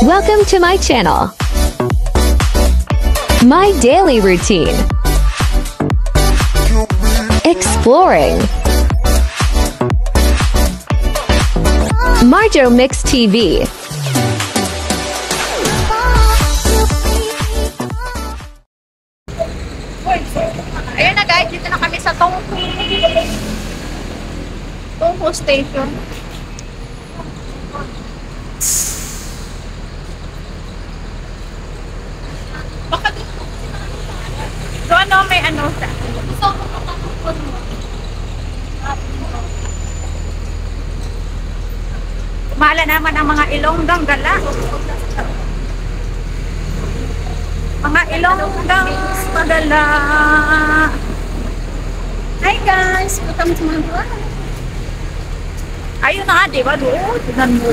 Welcome to my channel. My daily routine. Exploring. Marjo Mix TV. Ayan na guys, dito na kami sa Tongpo Station. Baka dito. So ano, may ano sa... Kumala naman ang mga Ilonggang gala. Mga Ilonggang magala. Hi guys! Welcome to my vlog. Ayun na, di ba? Doon. Tignan mo.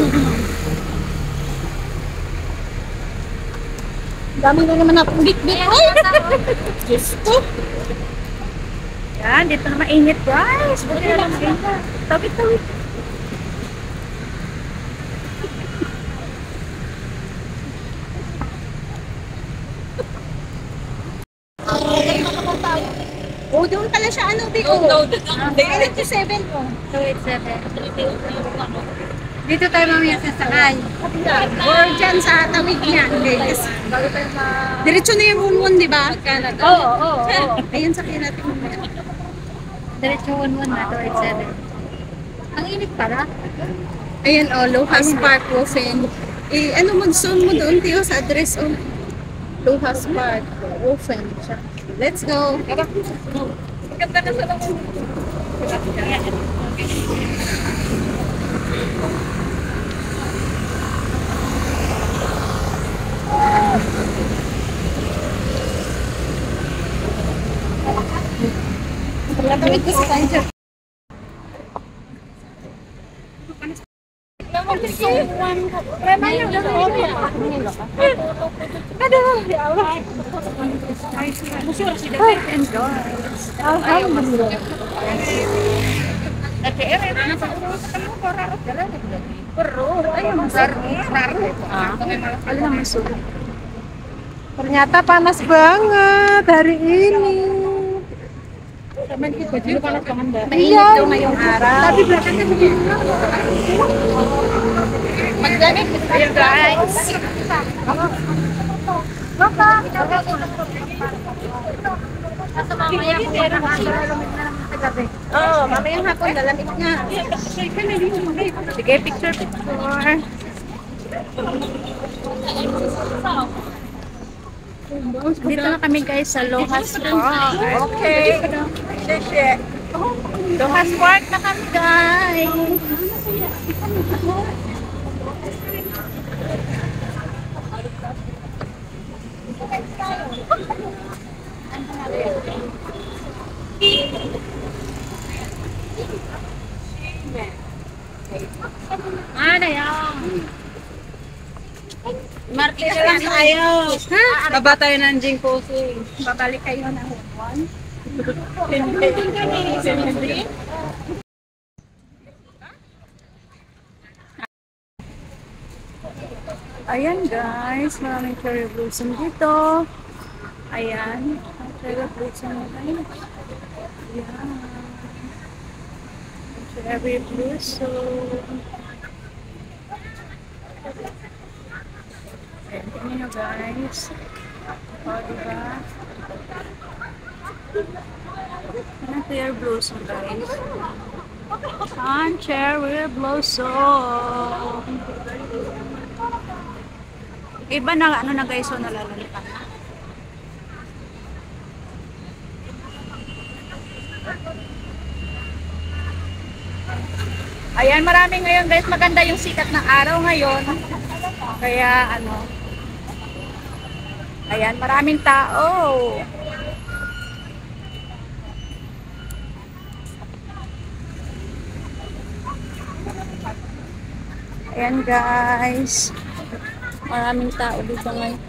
Dami na naman akong bit-bit. Diyos ko. Yan, dito na mainit guys. Buti na lang mainit. Tawid-tawid. Oh, doon pala siya, ano, Biko? Doon. 287 po. 287. Dito tayo mamaya sasakay. Or dyan sa tawid niya. Guys. Diretso na yung Unwon, di ba? Oo. Ayun, sakyan natin mamaya. Diretso Unwon na, 287. Ang init pala. Ayan, Lohas Park, Wofen. Ano, mag-zoom mo doon, Tiyo, sa address, Lohas Park, Wofen siya. Let's go! Ganda na sa lang. Tawid ko sa tayo. Ternyata panas banget hari ini. Mainit daw ngayong araw. Tapi belakangnya begini. Magdamit tayo guys. Oh, mamayang hapon lalamig nga. Sige, picture. Dito na kami guys sa Lohas Park. Okay. Lohas Park na kami guys. Ano yan? Martes lang tayo. Baba tayo ng Jingposing. Babalik kayo ng Hongkong. Ayan guys, maraming cherry blossom dito. Ayan, cherry blossom na tayo. Ayan. Cherry blossom. Ayan, tingnan nyo guys. O, diba? Ayan, cherry blossom guys. Ayan, cherry blossom. Iba na, ano na guys, so nalalalitan na. Ayan, marami ngayon guys, maganda yung sikat ng araw ngayon. Kaya ano, ayan, maraming tao. Ayan guys, maraming tao dito ngayon.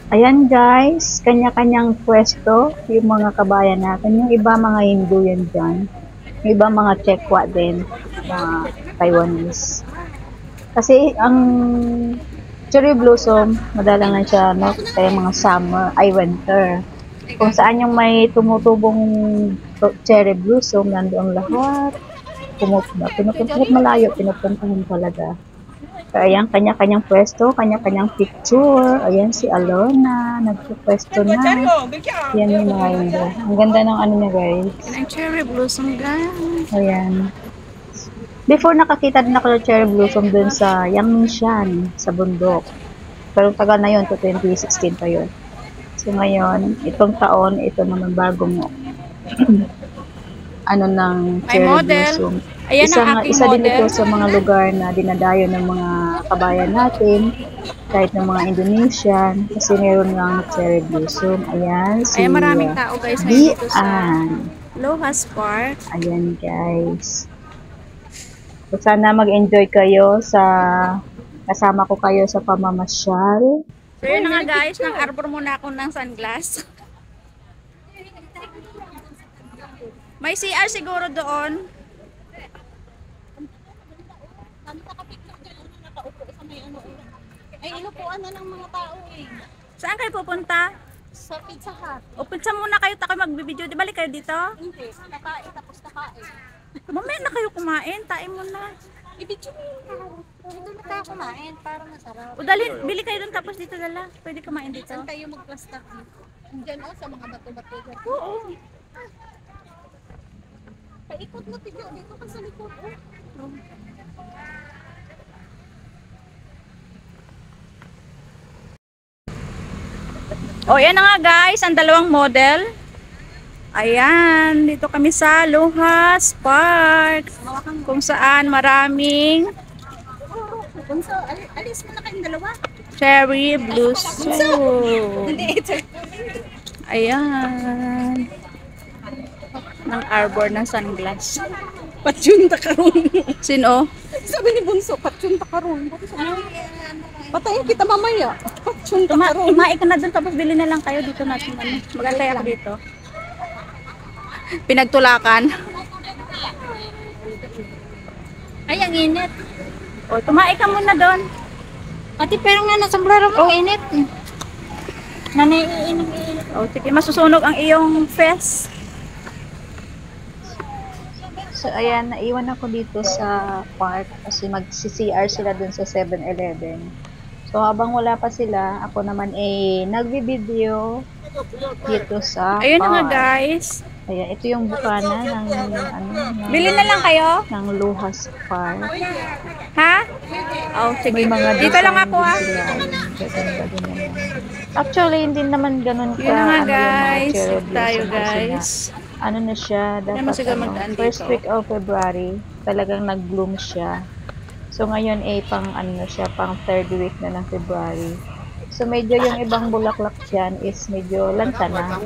Ayan guys, kanya-kanyang pwesto yung mga kabayan natin. Yung iba mga Hindu yan dyan. Yung iba mga Chekwa din, mga Taiwanese. Kasi ang cherry blossom, madalang na siya, no? Kaya mga summer, ay winter. Kung saan yung may tumutubong cherry blossom, nandoon lahat. Pinupuntahan malayo, pinupuntahan talaga. Kaya ayan, kanya-kanyang pwesto, kanya-kanyang picture. Ayan si Alona, nagpupwesto na. Yan yung mga indo. Ang ganda ng ano niya, guys. Yan ang cherry blossom, guys. Ayan. Before nakakita din ako ng cherry blossom dun sa Yangmingshan, sa bundok. Pero tagal na yun, to 2016 pa yun. So ngayon, itong taon, ito naman bagong ano ng cherry blossom. Ayan ang aking Isa din model. ito sa mga lugar na dinadayo ng mga kabayan natin, kahit ng mga Indonesian, kasi meron ng cherry blossom. Ayan, si Ayan, maraming tao, guys, ngayon dito sa Dian. Lohas Park. Ayan, guys. So, sana mag-enjoy kayo sa kasama ko kayo sa pamamasyal. So yun na nga, guys, nang-arbor muna ako ng sunglass. May CR siguro doon. Ay, inupuan na ng mga tao eh. Saan kayo pupunta? Sa Pizza Hut. O pizza muna kayo, tayo magbibideo. Di balik kayo dito? Hindi, nakain tapos nakain. Mamaya na kayo kumain, tain mo na. Ibigyo mo yung tao. Dito na tayo kumain para masarap. O dali, bili kayo doon tapos dito dala. Pwede kumain dito. Saan tayo mag-plastic dito? Diyan o, sa mga bato-bato dyan. Oo. Paikot mo tigyo dito ka sa likod. Oh. O yan na nga, guys, ang dalawang model. Ayan, dito kami sa Lohas Park. Kung saan maraming Bunso, alis mo na kayong dalawa. cherry blossom. Ayan. Ng arbor ng sunglass. Patsyun ta karon. Sino? Sabi ni Bunso, patsyun ta karon. Patayin kita mamaya. Patsyun ta karon. Kumain ka na doon tapos bili na lang kayo dito natin. Magantay ako dito. Pinagtulakan. Ay, ang init. O, kumain ka muna doon. Ate, pero nga nasa blaro mo, init. Nanaiinit. O, sige, masusunog ang iyong face. So, ayan, naiwan ako dito sa park kasi mag-CCR sila dun sa 7-Eleven. So, habang wala pa sila, ako naman nagbi-video dito sa Ayun na nga, park. guys. Ayan, ito yung bukana ng, Bili na lang kayo. ng Lohas Park. Ha? Oh, sige. May mga Dito lang design ako, din ha. sila. Ayun, gaganda din naman. Actually, hindi naman ganun ka. Yun na nga, yung mga guys. cherry Tayo, blossom kasi guys. nga, ano na siya, dapat naman siguro magdaan first dito. week of February, talagang nag-bloom siya. So, ngayon pang ano na siya, pang third week na ng February. So, medyo yung ibang bulaklak dyan is medyo lanta na.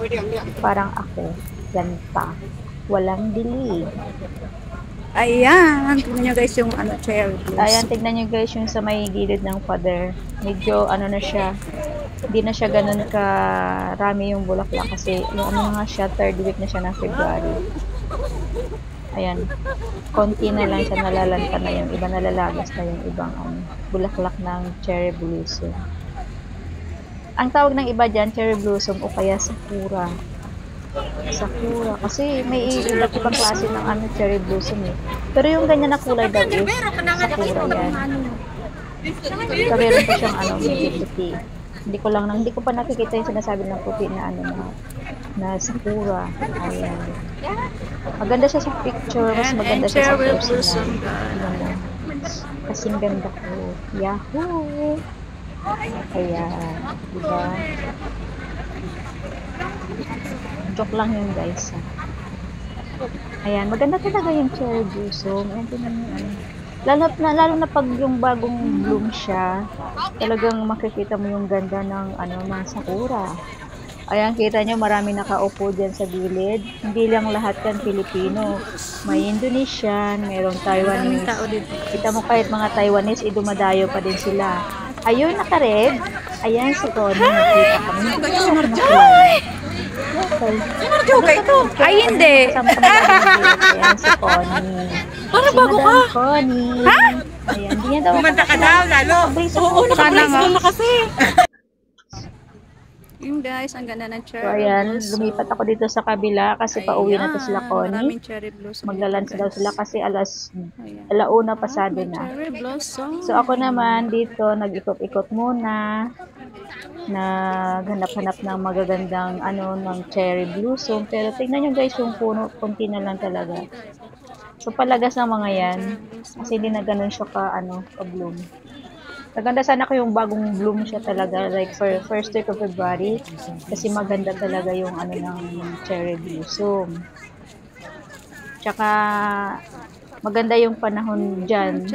Parang ako, lanta. Walang dilig. Ayan. Tingnan nyo, guys, yung ano, cherry Ayan, blossom. tignan nyo guys yung sa may gilid ng pader. Medyo ano na siya, hindi na siya ganun karami yung bulaklak kasi yung ano na nga siya, third week na siya ng February. Ayan, konti na lang siya, nalalanta na yung iba, nalalagas na yung ibang bulaklak ng cherry blossom. Ang tawag ng iba dyan, cherry blossom o kaya sakura. Sakura. Kasi may iba't ibang klase ng cherry blossom eh. Pero yung ganyan na kulay daw is sakura yan. So, meron pa siyang medyo puti. Hindi ko pa nakikita yung sinasabi ng puti na na sakura. Ayan. Maganda siya sa picture, mas maganda siya sa cherry personal. blossom. Kasing ganda ko. Yahoo! Ayan. Diba? Joke lang yun guys. Ayan, maganda talaga yung cherry blossom. Ayan, tingnan mo lalo na pag yung bagong bloom siya, talagang makikita mo yung ganda ng ng sakura. Ayan, kita nyo marami nakaupo dyan sa gilid. Hindi lang lahat yan Pilipino. May Indonesian, mayroong Taiwanese. Kita mo kahit mga Taiwanese, dumadayo pa din sila. Ayun, naka-red. Ayan, si Tony. Nakita kami. Okay. Ay, hindi. Ayan, si Connie. Para bago ka. Connie. Ha? Ayan, hindi niya daw. Kumanta ka daw, lalo. Oo, naka-brace nga. na kasi. Yun guys, ang ganda ng cherry So, ayan, blossom. lumipat ako dito sa kabila kasi pauwi na to sila Connie. Maraming cherry blossom. Maglalunch daw sila kasi Ayan. alauna pasado May na. cherry blossom. So, ako naman dito, nag-ikot-ikot muna. Naghanap-hanap ng magagandang ng cherry blossom. Pero tingnan nyo guys, yung puno, kunti na lang talaga. So, palagas ng mga yan. Kasi hindi na ganun siya ka-bloom. Maganda sana ko yung bagong bloom siya talaga, like for first week of February, kasi maganda talaga yung ng cherry blossom. Tsaka maganda yung panahon dyan,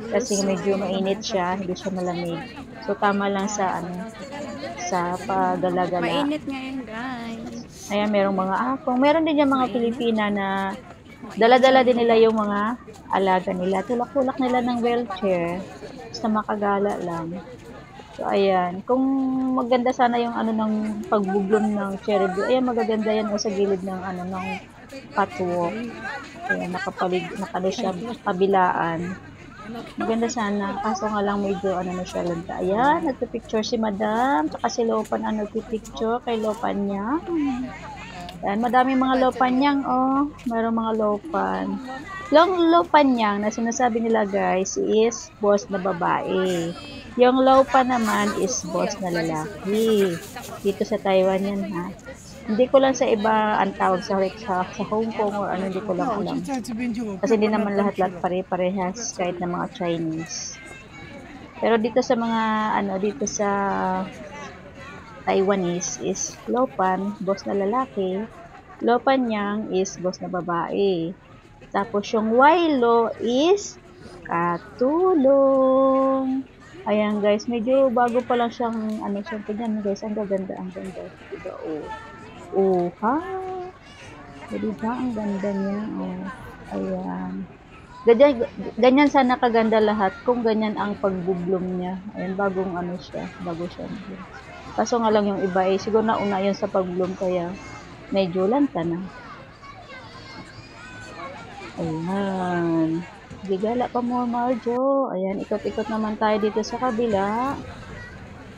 kasi medyo mainit siya, hindi siya malamig. So tama lang sa sa pagala-gala. Mainit ngayon guys. Ayan, merong mga akong. Meron din yung mga Pilipina na dala-dala din nila yung mga alaga nila. Tulak-tulak nila ng wheelchair. Basta makagala lang. So, ayan. Kung maganda sana yung ng pagbubloom ng cherry blossom. Ayan, magaganda yan sa gilid ng ng catwalk. Ayan, nakano siya, kabilaan. Maganda sana. Kaso nga lang medyo na siya lanta. Ayan, nagpipicture si Madam. Tsaka si Lopan nagpipicture kay Lopan niya. Ayan, madaming mga lopanyang, mayroong mga lopan. Yung lopanyang na sinasabi nila guys is boss na babae. Yung lopan naman is boss na lalaki. Dito sa Taiwan yan ha. Hindi ko lang sa iba ang tawag sa Hong Kong or hindi ko lang alam. Kasi hindi naman lahat-lahat pare-parehas kahit na mga Chinese. Pero dito sa mga dito sa Taiwanese is Lopan, boss na lalaki. Lopanyang is boss na babae. Tapos yung Wailo is katulong. Ayan guys, medyo bago pa lang siyang siyang tingnan guys. Ang ganda. Diba, ha? Diba, ang ganda niya. Ayan. Ganyan sana kaganda lahat kung ganyan ang pagbubloom niya. Ayan, bagong siya. Bago siya. Kaso nga lang yung iba siguro nauna yun sa pag-bloom kaya medyo lanta na. Ayan. Gigala pa mo, Marjo. Ayan, ikot-ikot naman tayo dito sa kabila.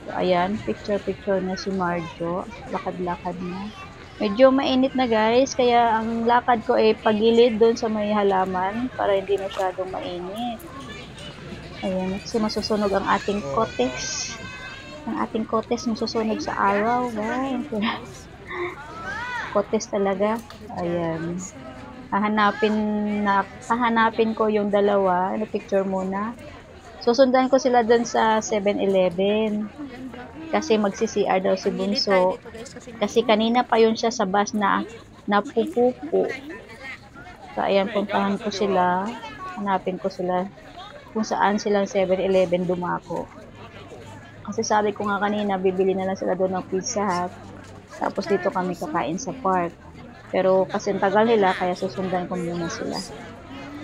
So, ayan, picture-picture na si Marjo. Lakad-lakad na. Medyo mainit na guys, kaya ang lakad ko ay pagilid doon sa may halaman para hindi masyadong mainit. Ayan, kasi masusunog ang ating kotes. Ang ating kotes masusunog sa araw. Wow. Kotes talaga. Ayan. Hahanapin ko yung dalawa. Picture muna. Susundan ko sila dun sa 7-Eleven. Kasi magsi-CR daw si Bunso. Kasi kanina pa yun siya sa bus na napupupo. So, ayan, puntahan ko sila. Hanapin ko sila kung saan silang 7-Eleven dumako. Kasi sabi ko nga kanina, bibili na lang sila doon ng Pizza Hut. Tapos dito kami kakain sa park. Pero kasi tagal nila, kaya susundan ko muna sila.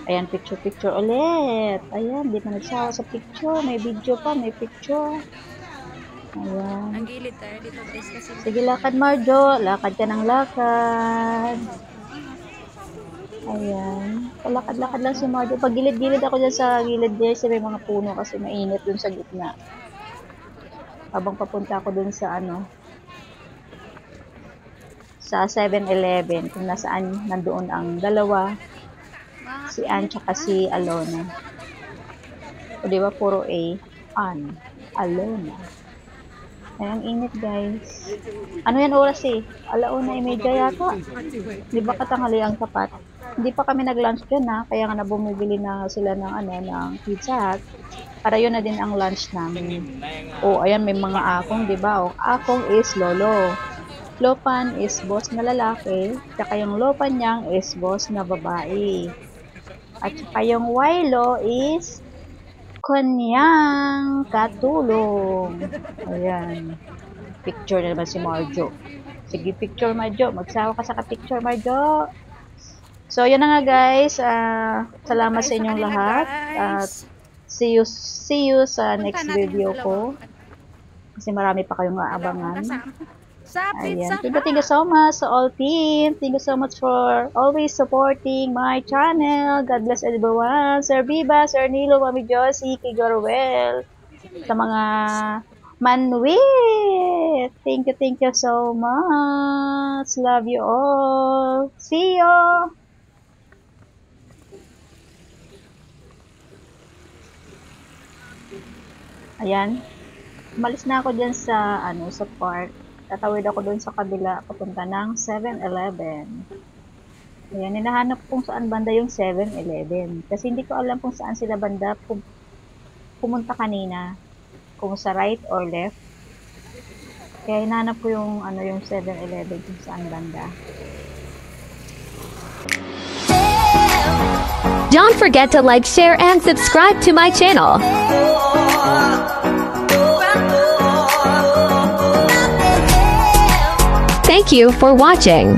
Ayan, picture ulit. Ayan, di na nagsawa sa picture. May video pa, may picture. Ayan. Ang gilid tayo dito guys kasi. Sige, lakad Marjo. Lakad ka ng lakad. Ayan. Palakad-lakad lang si Marjo. Pag gilid-gilid ako dyan sa gilid guys, may mga puno kasi mainit dun sa gitna. Habang papunta ako dun sa sa 7-Eleven, kung nasaan nandoon ang dalawa, si Ann tsaka si Alona. O diba, puro A, Ann, Alona. Ay, ang init guys. Ano yan oras Alauna media yata. Diba katanghali ang tapat? Hindi pa kami nag-lunch dyan kaya nga na bumibili na sila ng ng Pizza Hut. Para yun na din ang lunch namin. Ayan, may mga akong, diba? Akong is lolo. Lopan is boss na lalaki. Tsaka yung Lopanyang is boss na babae. At tsaka yung Wailo is kanyang katulong. Ayan. Picture na naman si Marjo. Sige, picture Marjo. Magsawa ka sa ka-picture Marjo. So, yun na nga guys. Salamat sa inyong lahat. At see you sa next video ko. Kasi marami pa kayong aabangan. Ayan. Thank you so much sa all team. Thank you so much for always supporting my channel. God bless everyone. Sir Viva, Sir Nilo, Mami Josie, Kay Gorwell, sa mga manwit. Thank you so much. Love you all. See you. Ayan. Umalis na ako dyan sa, sa park. Tatawid ako dun sa kabila, papunta ng 7-Eleven. Ayan, hinahanap kung saan banda yung 7-Eleven. Kasi hindi ko alam kung saan sila banda pumunta kanina. Kung sa right or left. Kaya hinahanap ko yung, yung 7-Eleven kung saan banda. Don't forget to like, share, and subscribe to my channel. Thank you for watching.